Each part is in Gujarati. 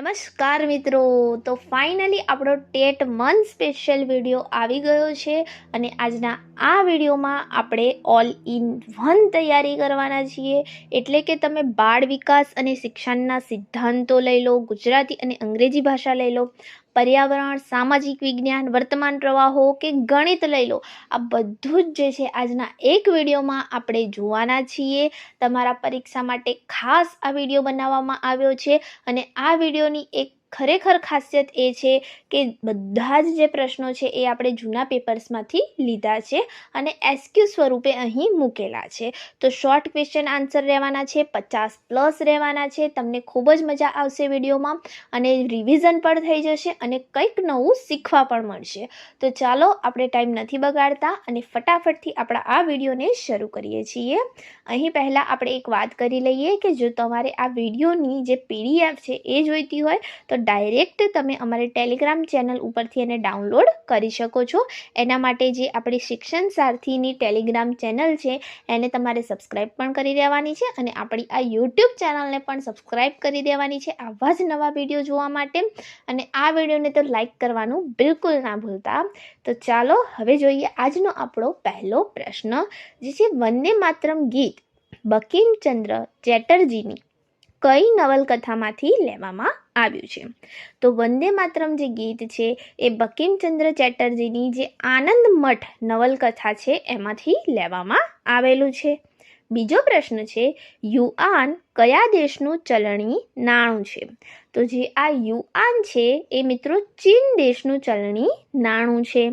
નમસ્કાર મિત્રો, તો ફાઇનલી આપણો ટેટ 1 સ્પેશિયલ વિડીયો આવી ગયો છે અને આજના આ વિડીયોમાં આપણે ઓલ ઇન વન તૈયારી કરવાના છીએ. એટલે કે તમે બાળ વિકાસ અને શિક્ષણના સિદ્ધાંતો લઈ લો, ગુજરાતી અને અંગ્રેજી ભાષા લઈ લો, પર્યાવરણ, સામાજિક વિજ્ઞાન, વર્તમાન પ્રવાહો કે ગણિત લઈ લો, આ બધું જ જે છે આજના એક વિડીયોમાં આપણે જોવાના છીએ. તમારા પરીક્ષા માટે ખાસ આ વિડીયો બનાવવામાં આવ્યો છે અને આ વિડીયોની એક ખરેખર ખાસિયત એ છે કે બધા જ જે પ્રશ્નો છે એ આપણે જૂના પેપર્સમાંથી લીધા છે અને એસક્યુ સ્વરૂપે અહીં મૂકેલા છે. તો શોર્ટ ક્વેશ્ચન આન્સર રહેવાના છે, 50+ રહેવાના છે. તમને ખૂબ જ મજા આવશે વિડીયોમાં અને રિવિઝન પણ થઈ જશે અને કંઈક નવું શીખવા પણ મળશે. તો ચાલો આપણે ટાઈમ નથી બગાડતા અને ફટાફટથી આપણા આ વિડીયોને શરૂ કરીએ છીએ. અહીં પહેલાં આપણે એક વાત કરી લઈએ કે જો તમારે આ વિડીયોની જે PDF છે એ જોઈતી હોય તો ડાયરેક્ટ તમે અમારી ટેલિગ્રામ ચેનલ ઉપરથી એને ડાઉનલોડ કરી શકો છો. એના માટે જે આપણી શિક્ષણ સારથીની ટેલિગ્રામ ચેનલ છે એને તમારે સબસ્ક્રાઈબ પણ કરી દેવાની છે અને આપણી આ યુટ્યુબ ચેનલને પણ સબસ્ક્રાઈબ કરી દેવાની છે આવા જ નવા વિડીયો જોવા માટે. અને આ વિડીયોને તો લાઈક કરવાનું બિલકુલ ના ભૂલતા. તો ચાલો હવે જોઈએ આજનો આપણો પહેલો પ્રશ્ન, જે છે વંદે માતરમ ગીત બંકિમચંદ્ર ચેટર્જીની કઈ નવલકથામાંથી લેવામાં આવ્યું છે? તો વંદે માતરમ જે ગીત છે એ બંકિમચંદ્ર ચેટર્જીની જે આનંદ મઠ નવલકથા છે એમાંથી લેવામાં આવેલું છે. બીજો પ્રશ્ન છે, યુઆન કયા દેશનું ચલણી નાણું છે? તો જે આ યુઆન છે એ મિત્રો ચીન દેશનું ચલણી નાણું છે.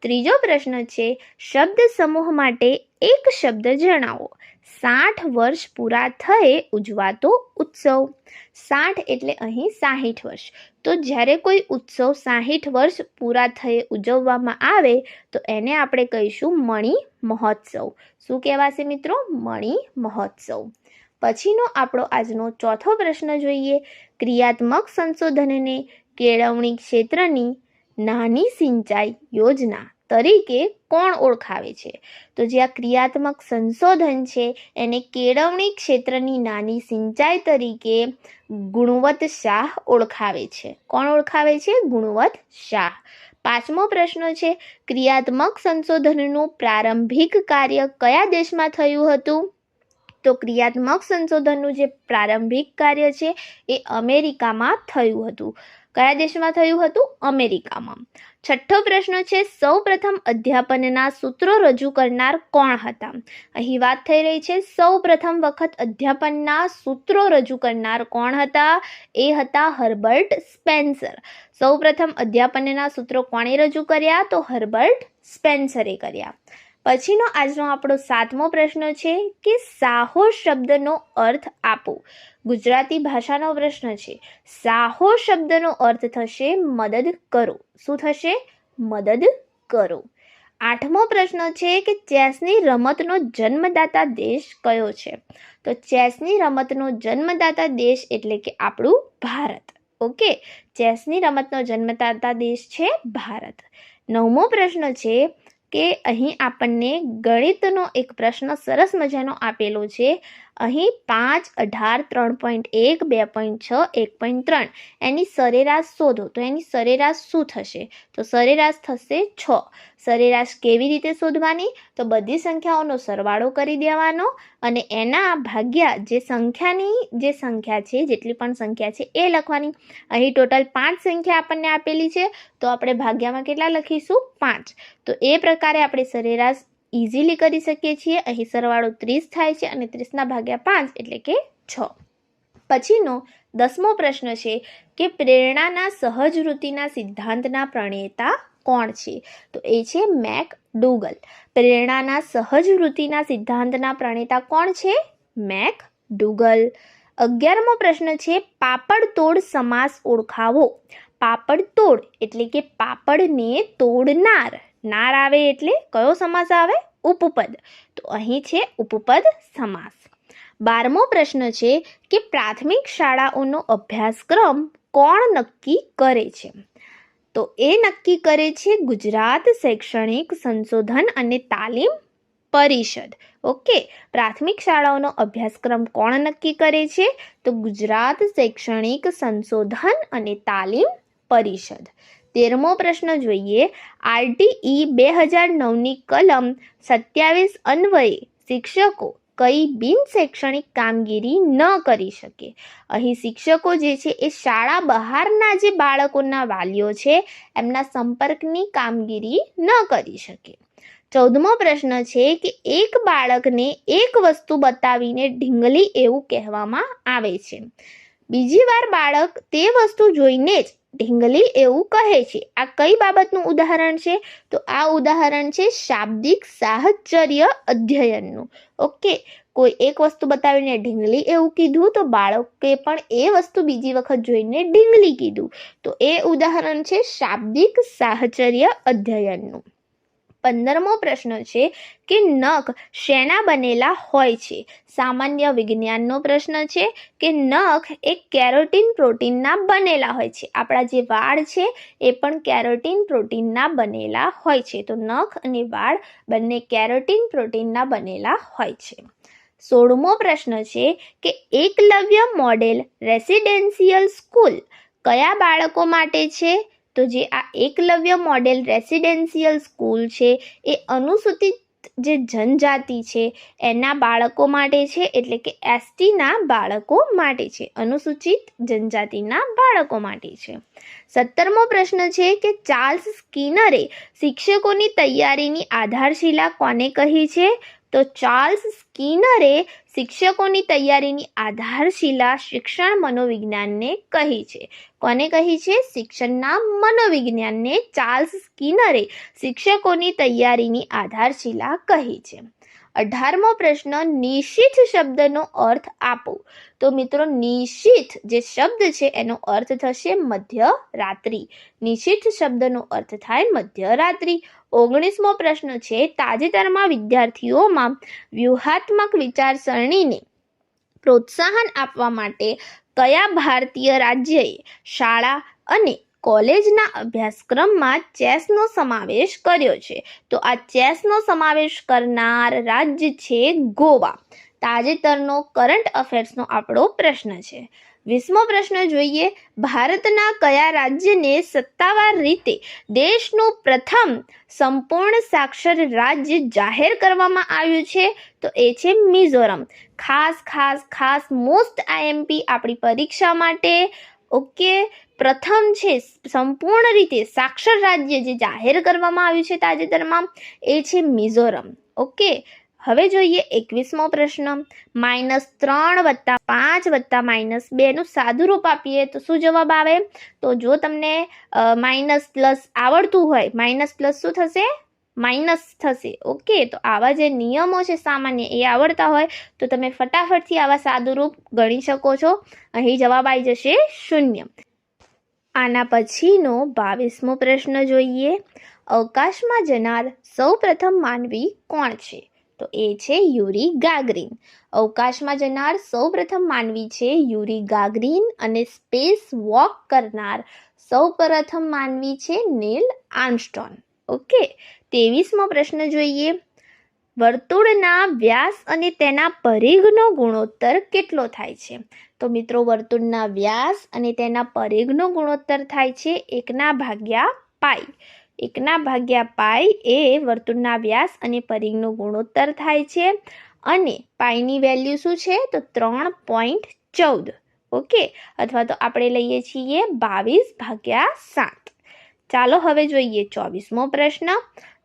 ત્રીજો પ્રશ્ન છે, શબ્દ સમૂહ માટે એક શબ્દ જણાવો. 60 વર્ષ પૂરા થયે ઉજવાતો ઉત્સવ. 60 એટલે અહીં 60 વર્ષ. તો જ્યારે કોઈ ઉત્સવ 60 વર્ષ પૂરા થયે ઉજવવામાં આવે તો એને આપણે કહીશું મણિ મહોત્સવ. શું કહેવાશે મિત્રો? મણિ મહોત્સવ. પછીનો આપણો આજનો ચોથો પ્રશ્ન જોઈએ, ક્રિયાત્મક સંશોધનને કેળવણી ક્ષેત્રની નાની સિંચાઈ યોજના તરીકે કોણ ઓળખાવે છે? તો જે આ ક્રિયાત્મક સંશોધન છે એને કેળવણી ક્ષેત્રની નાની સિંચાઈ તરીકે ગુણવંત શાહ ઓળખાવે છે. કોણ ઓળખાવે છે? ગુણવંત શાહ. પાંચમો પ્રશ્ન છે, ક્રિયાત્મક સંશોધનનું પ્રારંભિક કાર્ય કયા દેશમાં થયું હતું? તો ક્રિયાત્મક સંશોધનનું જે પ્રારંભિક કાર્ય છે એ અમેરિકામાં થયું હતું. કયા દેશમાં થયું હતું? અમેરિકામાં. છઠ્ઠો પ્રશ્ન છે, સૌ પ્રથમ અધ્યાપનના સૂત્રો રજૂ કરનાર કોણ હતા? અહીં વાત થઈ રહી છે સૌ પ્રથમ વખત અધ્યાપનના સૂત્રો રજૂ કરનાર કોણ હતા? એ હતા હર્બર્ટ સ્પેન્સર. સૌ પ્રથમ અધ્યાપનના સૂત્રો કોણે રજૂ કર્યા? તો હર્બર્ટ સ્પેન્સરે કર્યા. પછીનો આજનો આપણો સાતમો પ્રશ્ન છે કે સાહો શબ્દનો અર્થ આપો. ગુજરાતી ભાષાનો પ્રશ્ન છે. સાહો શબ્દનો અર્થ થશે મદદ કરો. શું થશે? મદદ કરો. આઠમો પ્રશ્ન છે કે ચેસની રમતનો જન્મદાતા દેશ કયો છે? તો ચેસની રમતનો જન્મદાતા દેશ એટલે કે આપણું ભારત. ઓકે, ચેસની રમતનો જન્મદાતા દેશ છે ભારત. નવમો પ્રશ્ન છે કે અહીં આપણને ગણિતનો એક પ્રશ્ન સરસ મજાનો આપેલો છે. અહીં 5, 18, 3.1, 2.6, 1.3 એની સરેરાશ શોધો. તો એની સરેરાશ શું થશે? તો સરેરાશ થશે 6. સરેરાશ કેવી રીતે શોધવાની? તો બધી સંખ્યાઓનો સરવાળો કરી દેવાનો અને એના ભાગ્યા જે સંખ્યા છે, જેટલી પણ સંખ્યા છે એ લખવાની. અહીં ટોટલ 5 સંખ્યા આપણને આપેલી છે તો આપણે ભાગ્યામાં કેટલા લખીશું? 5. તો એ પ્રકારે આપણે સરેરાશ ઇઝીલી કરી શકીએ છીએ. અહીં સરવાળો 30 થાય છે અને 30 ભાગ્યા 5 એટલે કે 6. પછીનો 10મો પ્રશ્ન છે કે પ્રેરણાના સહજવૃત્તિના સિદ્ધાંતના પ્રણેતા કોણ છે? તો એ છે મેકડુગલ. પ્રેરણાના સહજવૃત્તિના સિદ્ધાંતના પ્રણેતા કોણ છે? મેકડુગલ. 11મો પ્રશ્ન છે, પાપડ તોડ સમાસ ઓળખાવો. પાપડ તોડ એટલે કે પાપડને તોડનાર. નાર આવે એટલે કયો સમાસ આવે? ઉપપદ. તો અહીં છે ઉપપદ સમાસ. 12મો પ્રશ્ન છે કે પ્રાથમિક શાળાઓનો અભ્યાસક્રમ કોણ નક્કી કરે છે? તો એ નક્કી કરે છે ગુજરાત શૈક્ષણિક સંશોધન અને તાલીમ પરિષદ. ઓકે, પ્રાથમિક શાળાઓનો અભ્યાસક્રમ કોણ નક્કી કરે છે? તો ગુજરાત શૈક્ષણિક સંશોધન અને તાલીમ પરિષદ. 13મો પ્રશ્ન જોઈએ. RTE 2009ની કલમ 27 અન્વયે શિક્ષકો કઈ બિન શૈક્ષણિક કામગીરી ન કરી શકે? અહીં શિક્ષકો જે છે એ શાળા બહારના જે બાળકોના વાલીઓ છે એમના સંપર્કની કામગીરી ન કરી શકે. 14મો પ્રશ્ન છે કે એક બાળકને એક વસ્તુ બતાવીને ઢીંગલી એવું કહેવામાં આવે છે. બીજી વાર બાળક તે વસ્તુ જોઈને જ ઢીંગલી એવું કહે છે. આ કઈ બાબતનું ઉદાહરણ છે? તો આ ઉદાહરણ છે શાબ્દિક સાહચર્ય અધ્યયનનું. ઓકે, કોઈ એક વસ્તુ બતાવીને ઢીંગલી એવું કીધું તો બાળકે પણ એ વસ્તુ બીજી વખત જોઈને ઢીંગલી કીધું. તો એ ઉદાહરણ છે શાબ્દિક સાહચર્ય અધ્યયનનું. 15મો પ્રશ્ન છે કે નખ શેના બનેલા હોય છે? સામાન્ય વિજ્ઞાનનો પ્રશ્ન છે કે નખ એક કેરોટીન પ્રોટીનના બનેલા હોય છે. આપણા જે વાળ છે એ પણ કેરોટીન પ્રોટીનના બનેલા હોય છે. તો નખ અને વાળ બંને કેરોટીન પ્રોટીનના બનેલા હોય છે. 16મો પ્રશ્ન છે કે એકલવ્ય મોડેલ રેસિડેન્શિયલ સ્કૂલ કયા બાળકો માટે છે? તો જે આ એકલવ્ય મોડેલ રેસિડેન્શિયલ સ્કૂલ છે એ અનુસૂચિત જે જનજાતિ છે એના બાળકો માટે છે, એટલે કે એસટીના બાળકો માટે છે. અનુસૂચિત જનજાતિના બાળકો માટે છે. 17મો પ્રશ્ન છે કે ચાર્લ્સ સ્કિનરે શિક્ષકોની તૈયારીની આધારશિલા કોને કહી છે? તો ચાર્લ્સ સ્કિનરે શિક્ષકોની તૈયારીની આધારશિલા શિક્ષણ મનોવિજ્ઞાનને કહી છે. કોને કહી છે? શિક્ષણના મનોવિજ્ઞાનને ચાર્લ્સ સ્કિનરે શિક્ષકોની તૈયારીની આધારશિલા કહી છે. 18મો પ્રશ્ન નિશિથ શબ્દનો અર્થ આપો. તો મિત્રો નિશિથ જે શબ્દ છે એનો અર્થ થશે મધ્યરાત્રિ. નિશિથ શબ્દનો અર્થ થાય મધ્યરાત્રિ. 19મો પ્રશ્ન છે તાજેતરમાં વિદ્યાર્થીઓમાં વ્યૂહાત્મક વિચારસરણીને પ્રોત્સાહન આપવા માટે કયા ભારતીય રાજ્યએ શાળા અને કોલેજના અભ્યાસક્રમમાં ચેસનો સમાવેશ કર્યો છે? તો આ ચેસનો સમાવેશ કરનાર રાજ્ય છે ગોવા. તાજેતરનો કરંટ અફેર્સનો આપણો પ્રશ્ન છે. 20મો પ્રશ્ન જોઈએ. ભારતના કયા રાજ્યને સત્તાવાર રીતે દેશનું પ્રથમ સંપૂર્ણ સાક્ષર રાજ્ય જાહેર કરવામાં આવ્યું છે? તો એ છે મિઝોરમ. ખાસ મોસ્ટ IMP આપણી પરીક્ષા માટે. ઓકે, પ્રથમ છે સંપૂર્ણ રીતે સાક્ષર રાજ્ય જે જાહેર કરવામાં આવ્યું છે તાજેતરમાં એ છે મિઝોરમ. ઓકે, હવે જોઈએ 21મો પ્રશ્ન. -3 + 5 + -2 નું સાદું રૂપ આપીએ તો શું જવાબ આવે? તો જો તમને માઇનસ પ્લસ આવડતું હોય, માઇનસ પ્લસ શું થશે? માઇનસ થશે. ઓકે, તો આવા જે નિયમો છે સામાન્ય એ આવડતા હોય તો તમે ફટાફટથી આવા સાદું રૂપ ગણી શકો છો. અહીં જવાબ આવી જશે 0. આના પછીનો 22મો પ્રશ્ન જોઈએ. અવકાશમાં જનાર સૌ પ્રથમ માનવી કોણ છે? તો એ છે યુરી ગાગરીન. અવકાશમાં જનાર સૌ પ્રથમ માનવી છે યુરી ગાગરીન અને સ્પેસ વોક કરનાર સૌ પ્રથમ માનવી છે નીલ આર્મસ્ટ્રોંગ. ઓકે, 23મો પ્રશ્ન જોઈએ. વર્તુળના વ્યાસ અને તેના પરિઘનો ગુણોત્તર કેટલો થાય છે? તો મિત્રો વર્તુળના વ્યાસ અને તેના પરિઘનો ગુણોત્તર થાય છે 1/π. 1/π એ વર્તુળના વ્યાસ અને પરિઘનો ગુણોત્તર થાય છે અને પાઈની વેલ્યુ શું છે? તો 3.14. ઓકે, અથવા તો આપણે લઈએ છીએ 22/7. ચાલો હવે જોઈએ 24મો પ્રશ્ન.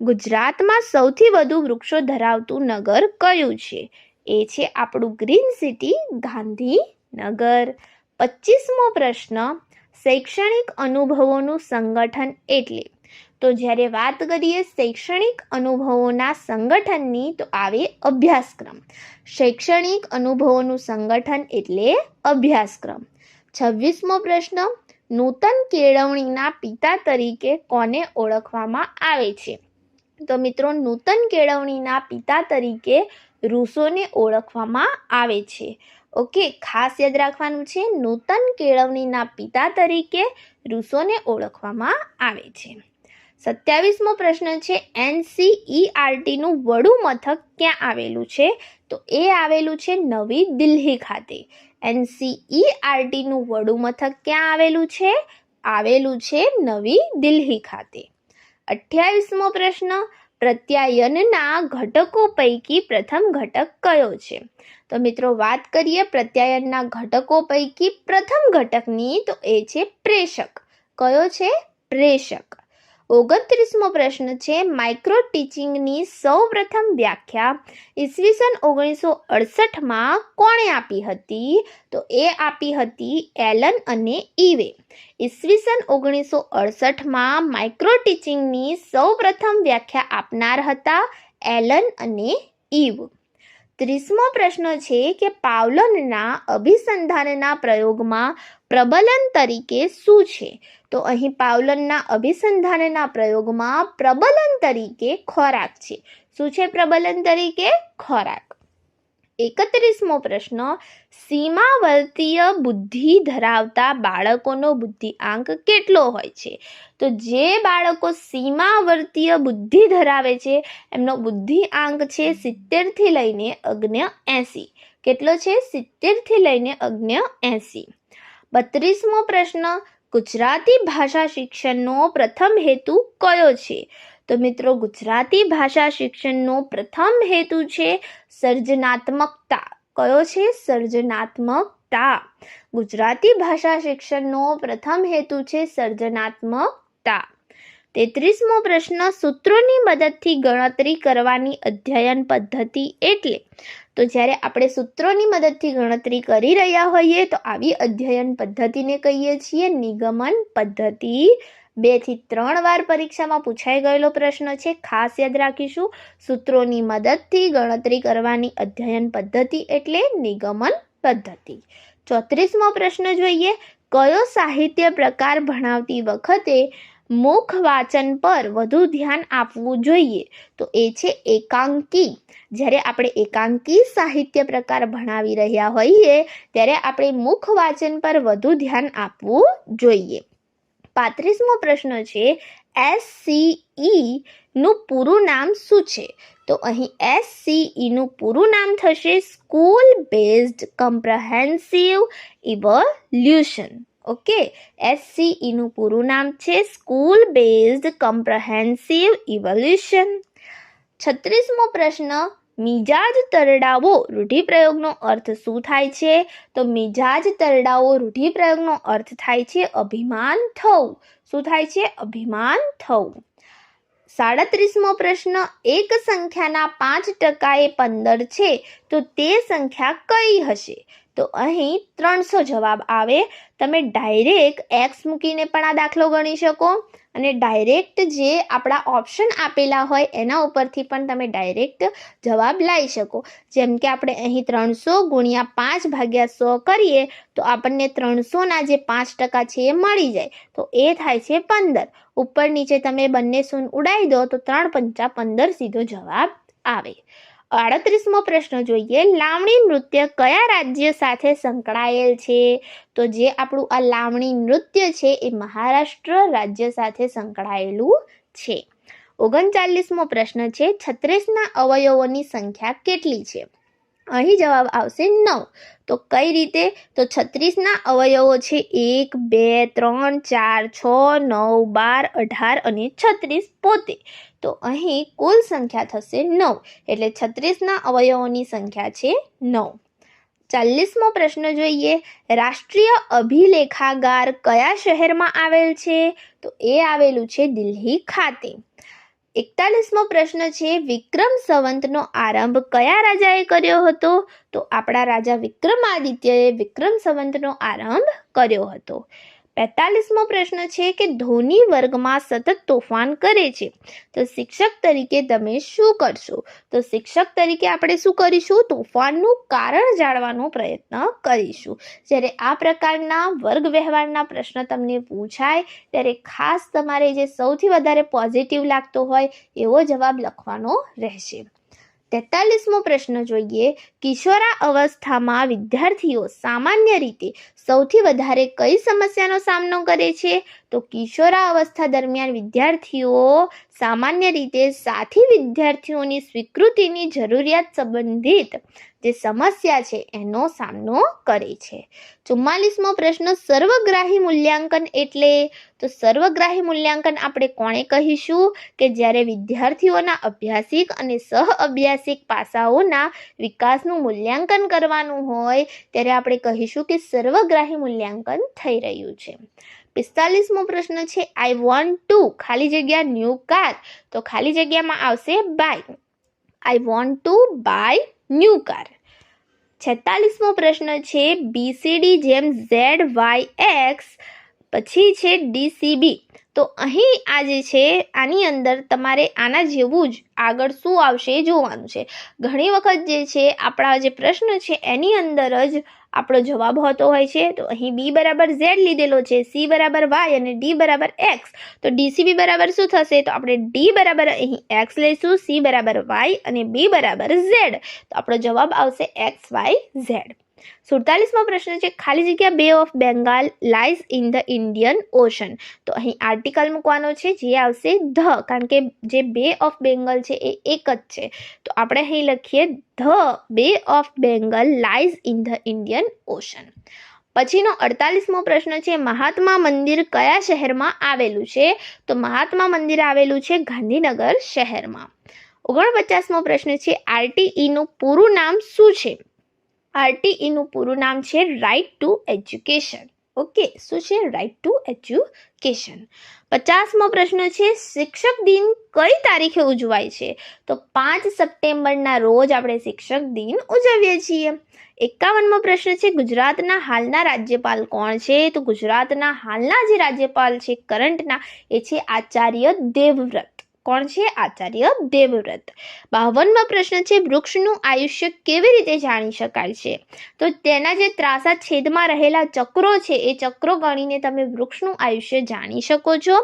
ગુજરાતમાં સૌથી વધુ વૃક્ષો ધરાવતું નગર કયું છે? એ છે આપણું ગ્રીન સિટી ગાંધીનગર. 25મો પ્રશ્ન. શૈક્ષણિક અનુભવોનું સંગઠન એટલે? તો જ્યારે વાત કરીએ શૈક્ષણિક અનુભવોના સંગઠનની તો આવે અભ્યાસક્રમ. શૈક્ષણિક અનુભવોનું સંગઠન એટલે અભ્યાસક્રમ. 26મો પ્રશ્ન. નૂતન કેળવણીના પિતા તરીકે કોને ઓળખવામાં આવે છે? તો મિત્રો નૂતન કેળવણીના પિતા તરીકે રૂસોને ઓળખવામાં આવે છે. ઓકે, ખાસ યાદ રાખવાનું છે નૂતન કેળવણીના પિતા તરીકે રૂસોને ઓળખવામાં આવે છે. 27મો પ્રશ્ન છે NCERT નું વડુ મથક ક્યાં આવેલું છે? તો એ આવેલું છે નવી દિલ્હી ખાતે. NCERT નું વડુ મથક ક્યાં આવેલું છે? આવેલું છે નવી દિલ્હી ખાતે. 28મો પ્રશ્ન પ્રત્યાયનના ઘટકો પૈકી પ્રથમ ઘટક કયો છે? તો મિત્રો વાત કરીએ પ્રત્યાયનના ઘટકો પૈકી પ્રથમ ઘટકની, તો એ છે પ્રેષક. કયો છે? પ્રેષક. 29મો પ્રશ્ન છે માઇક્રો ટીચિંગની સૌ પ્રથમ વ્યાખ્યા ઈસવીસન 1968માં કોણે આપી હતી? તો એ આપી હતી એલન અને ઈવે. ઈસવીસન 1968માં માઇક્રો ટીચિંગની સૌ પ્રથમ વ્યાખ્યા આપનાર હતા એલન અને ઈવ. 30મો પ્રશ્ન છે કે પાવલોનના અભિસંધાનના પ્રયોગમાં પ્રબલન તરીકે શું છે? તો અહીં પાવલોનના અભિસંધાનના પ્રયોગમાં પ્રબલન તરીકે ખોરાક છે. શું છે પ્રબલન તરીકે? ખોરાક. 31મો પ્રશ્ન સીમાવર્તીય બુદ્ધિ ધરાવતા બાળકોનો બુદ્ધિઆંક કેટલો હોય છે? તો જે બાળકો સીમાવર્તીય બુદ્ધિ ધરાવે છે એમનો બુદ્ધિઆંક છે 70 થી લઈને 79. કેટલો છે? 70 થી લઈને 79. 32મો પ્રશ્ન ગુજરાતી ભાષા શિક્ષણનો પ્રથમ હેતુ કયો છે? તો મિત્રો ગુજરાતી ભાષા શિક્ષણનો પ્રથમ હેતુ છે સર્જનાત્મકતા. કયો છે? સર્જનાત્મકતા. ગુજરાતી ભાષા શિક્ષણનો પ્રથમ હેતુ છે સર્જનાત્મકતા. 33મો પ્રશ્ન સૂત્રોની મદદથી ગણતરી કરવાની અધ્યયન પદ્ધતિ એટલે? તો જ્યારે આપણે સૂત્રોની મદદથી ગણતરી કરી રહ્યા હોઈએ તો આવી અધ્યયન પદ્ધતિને કહીએ છીએ નિગમન પદ્ધતિ. 2 થી 3 વાર પરીક્ષામાં પૂછાઈ ગયેલો પ્રશ્ન છે, ખાસ યાદ રાખીશું. સૂત્રોની મદદથી ગણતરી કરવાની અધ્યયન પદ્ધતિ એટલે નિગમન પદ્ધતિ. 34મો પ્રશ્ન જોઈએ કયો સાહિત્ય પ્રકાર ભણાવતી વખતે મુખ વાચન પર વધુ ધ્યાન આપવું જોઈએ? તો એ છે એકાંકી. જ્યારે આપણે એકાંકી સાહિત્ય પ્રકાર ભણાવી રહ્યા હોઈએ ત્યારે આપણે મુખ વાચન પર વધુ ધ્યાન આપવું જોઈએ. 35મો પ્રશ્ન છે SCE નું પૂરું નામ શું છે? તો અહીં SCE નું પૂરું નામ થશે school based comprehensive evolution. Okay, SCE નું પૂરું નામ છે સ્કૂલ બેઝડ કોમ્પ્રિહેન્સિવ ઇવોલ્યુશન. 36મો પ્રશ્ન મિજાજ તરડાવો રૂઢિપ્રયોગનો અર્થ શું થાય છે? તો મિજાજ તરડાવો રૂઢિપ્રયોગનો અર્થ થાય છે અભિમાન થવું. શું થાય છે? અભિમાન થવું. 37મો પ્રશ્ન એક સંખ્યાના 5% 15 છે તો તે સંખ્યા કઈ હશે? તો અહીં 300 જવાબ આવે. તમે ડાયરેક્ટ x મૂકીને પણ આ દાખલો ગણી શકો અને ડાયરેક્ટ જે આપણા ઓપ્શન આપેલા હોય એના ઉપરથી પણ તમે ડાયરેક્ટ જવાબ લાવી શકો. જેમ કે આપણે અહીં 300 ગુણ્યા 5/100 કરીએ તો આપણને 300ના જે 5% છે એ મળી જાય. તો એ થાય છે 15. ઉપર નીચે તમે બંને શૂન્ય ઉડાવી દો તો 3 પંચા 15 સીધો જવાબ આવે. 38મો પ્રશ્ન જોઈએ લાવણી નૃત્ય કયા રાજ્ય સાથે સંકળાયેલ છે? તો જે આપણું આ લાવણી નૃત્ય છે એ મહારાષ્ટ્ર રાજ્ય સાથે સંકળાયેલું છે. 39મો પ્રશ્ન છે 36ના અવયવોની સંખ્યા કેટલી છે? અહીં જવાબ આવશે 9. તો કઈ રીતે? તો 36ના અવયવો છે 1 2 3 4 6 9 12 18 અને 36 પોતે. તો અહીં કુલ સંખ્યા થશે 9. એટલે 36ના અવયવોની સંખ્યા છે 9. 40મો પ્રશ્ન જોઈએ રાષ્ટ્રીય અભિલેખાગાર કયા શહેરમાં આવેલ છે? તો એ આવેલું છે દિલ્હી ખાતે. 41મો પ્રશ્ન છે વિક્રમ સંવતનો આરંભ કયા રાજાએ કર્યો હતો? તો આપણા રાજા વિક્રમાદિત્યએ વિક્રમ સંવતનો આરંભ કર્યો હતો. 45મો પ્રશ્ન છે કે ધોની વર્ગમાં સતત તોફાન કરે છે તો શિક્ષક તરીકે તમે શું કરશો? તો શિક્ષક તરીકે આપણે શું કરીશું? તોફાનનું કારણ જાણવાનો પ્રયત્ન કરીશું. જ્યારે આ પ્રકારના વર્ગ વ્યવહારના પ્રશ્ન તમને પૂછાય ત્યારે ખાસ તમારે જે સૌથી વધારે પોઝિટિવ લાગતો હોય એવો જવાબ લખવાનો રહેશે. 43મો પ્રશ્ન જોઈએ કિશોરા અવસ્થામાં વિદ્યાર્થીઓ સામાન્ય રીતે સૌથી વધારે કઈ સમસ્યાનો સામનો કરે છે? તો કિશોરાવસ્થા દરમિયાન વિદ્યાર્થીઓ સામાન્ય રીતે સાથી વિદ્યાર્થીઓની સ્વીકૃતિની જરૂરિયાત સંબંધિત જે સમસ્યા છે એનો સામનો કરે છે. 44મો પ્રશ્ન, સર્વગ્રાહી મૂલ્યાંકન એટલે? તો સર્વગ્રાહી મૂલ્યાંકન આપણે કોણે કહીશું કે જ્યારે વિદ્યાર્થીઓના અભ્યાસિક અને સહઅભ્યાસિક પાસાઓના વિકાસનું મૂલ્યાંકન કરવાનું હોય ત્યારે આપણે કહીશું કે સર્વગ્રાહી મૂલ્યાંકન થઈ રહ્યું છે. 45મો પ્રશ્ન છે, આઈ વોન્ટ ટુ ખાલી જગ્યા ન્યૂ કાર, તો ખાલી જગ્યામાં આવશે buy. I want to buy new car. 46મો પ્રશ્ન છે, બીસીડી જેમ ઝેડ વાય એક્સ પછી છે ડીસીબી. તો અહીં આ જે છે આની અંદર તમારે આના જેવું જ આગળ શું આવશે જોવાનું છે. ઘણી વખત જે છે આપણા જે પ્રશ્ન છે એની અંદર જ આપણો જવાબ હોતો હોય છે. તો અહીં બી બરાબર ઝેડ લીધેલો છે, સી બરાબર વાય અને ડી બરાબર એક્સ. તો ડીસીબી બરાબર શું થશે? તો આપણે ડી બરાબર અહીં એક્સ લઈશું, સી બરાબર વાય અને બી બરાબર ઝેડ. તો આપણો જવાબ આવશે એક્સ વાય ઝેડ. 47મો પ્રશ્ન છે, ખાલી જગ્યા બે of Bengal lies in the Indian ocean. તો અહીં આર્ટિકલ મૂકવાનો છે જે આવશે ધ, કારણ કે જે બે ઓફ બેંગલ છે એ એક જ છે. તો આપણે અહીં લખીએ ધ બે of Bengal lies in the Indian ocean. પછીનો 48મો પ્રશ્ન છે, મહાત્મા મંદિર કયા શહેરમાં આવેલું છે? તો મહાત્મા મંદિર આવેલું છે ગાંધીનગર શહેરમાં. 49મો પ્રશ્ન છે, આરટીઈનું પૂરું નામ શું છે? આરટીઈનું પૂરું નામ છે રાઇટ ટુ એજ્યુકેશન. ઓકે, શું છે? Right to education. 50મો પ્રશ્ન છે, શિક્ષક દિન કઈ તારીખે ઉજવાય છે? તો 5 સપ્ટેમ્બરના રોજ આપણે શિક્ષક દિન ઉજવીએ છીએ. 51મો પ્રશ્ન છે, ગુજરાતના હાલના રાજ્યપાલ કોણ છે? તો ગુજરાતના હાલના જે રાજ્યપાલ છે કરંટના એ છે આચાર્ય દેવવ્રત. કોણ છે? આચાર્ય દેવવ્રત. 52મો પ્રશ્ન છે, વૃક્ષનું આયુષ્ય કેવી રીતે જાણી શકાય છે? તો તેના જે ત્રાસા છેદમાં રહેલા ચક્રો છે એ ચક્રો ગણીને તમે વૃક્ષનું આયુષ્ય જાણી શકો છો.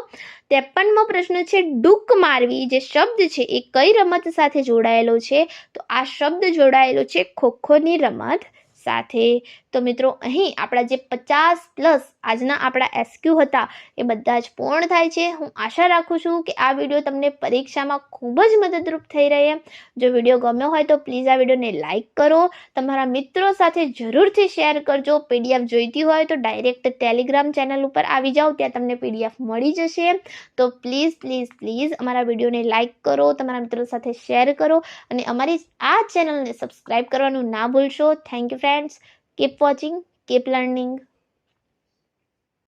53મો પ્રશ્ન છે, ડૂક મારવી જે શબ્દ છે એ કઈ રમત સાથે જોડાયેલો છે? તો આ શબ્દ જોડાયેલો છે ખોખોની રમત સાથે. તો મિત્રો અહીં આપણા જે 50+ આજના આપણા એસક્યુ હતા એ બધા જ પૂર્ણ થાય છે. હું આશા રાખું છું કે આ વિડીયો તમને પરીક્ષામાં ખૂબ જ મદદરૂપ થઈ રહે. જો વિડીયો ગમ્યો હોય તો પ્લીઝ આ વિડીયોને લાઇક કરો, તમારા મિત્રો સાથે જરૂરથી શેર કરજો. પીડીએફ જોઈતી હોય તો ડાયરેક્ટ ટેલિગ્રામ ચેનલ ઉપર આવી જાઓ, ત્યાં તમને પીડીએફ મળી જશે. તો પ્લીઝ પ્લીઝ પ્લીઝ અમારા વિડીયોને લાઇક કરો, તમારા મિત્રો સાથે શેર કરો અને અમારી આ ચેનલને સબસ્ક્રાઈબ કરવાનું ના ભૂલશો. Thank you friends. Keep watching, keep learning.